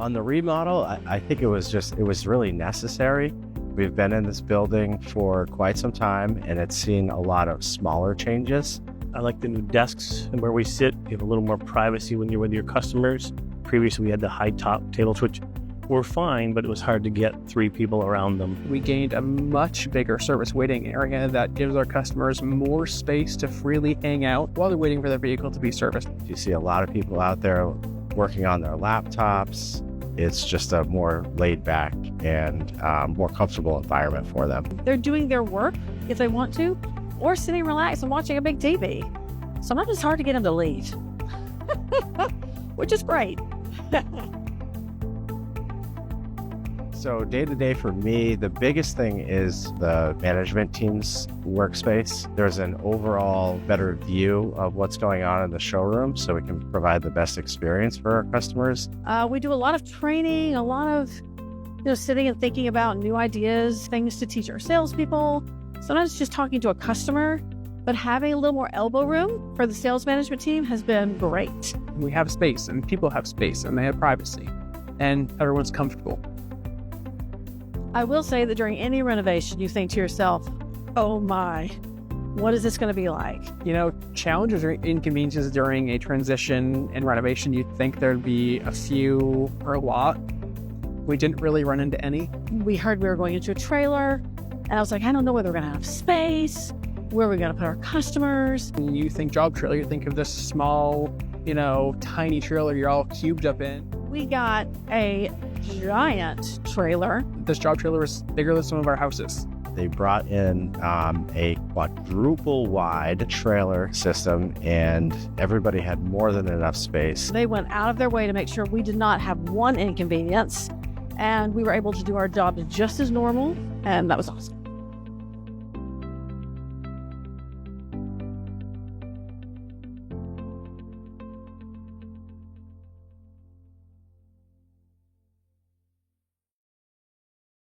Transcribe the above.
On the remodel, I think it was really necessary. We've been in this building for quite some time, and it's seen a lot of smaller changes. I like the new desks and where we sit. You have a little more privacy when you're with your customers. Previously, we had the high top tables, which were fine, but it was hard to get 3 people around them. We gained a much bigger service waiting area that gives our customers more space to freely hang out while they're waiting for their vehicle to be serviced. You see a lot of people out there working on their laptops. It's just a more laid back and more comfortable environment for them. They're doing their work if they want to, or sitting relaxed and watching a big TV. Sometimes it's hard to get them to leave, which is great. So day to day for me, the biggest thing is the management team's workspace. There's an overall better view of what's going on in the showroom so we can provide the best experience for our customers. We do a lot of training, a lot of sitting and thinking about new ideas, things to teach our salespeople. Sometimes it's just talking to a customer, but having a little more elbow room for the sales management team has been great. We have space, and people have space, and they have privacy, and everyone's comfortable. I will say that during any renovation, you think to yourself, oh my, what is this going to be like? Challenges or inconveniences during a transition and renovation, you'd think there'd be a few or a lot. We didn't really run into any. We heard we were going into a trailer, and I was like, I don't know whether we're going to have space, where we're going to put our customers. When you think job trailer, you think of this small, tiny trailer you're all cubed up in. We got a giant trailer. This job trailer is bigger than some of our houses. They brought in a quadruple wide trailer system, and everybody had more than enough space. They went out of their way to make sure we did not have one inconvenience, and we were able to do our job just as normal, and that was awesome.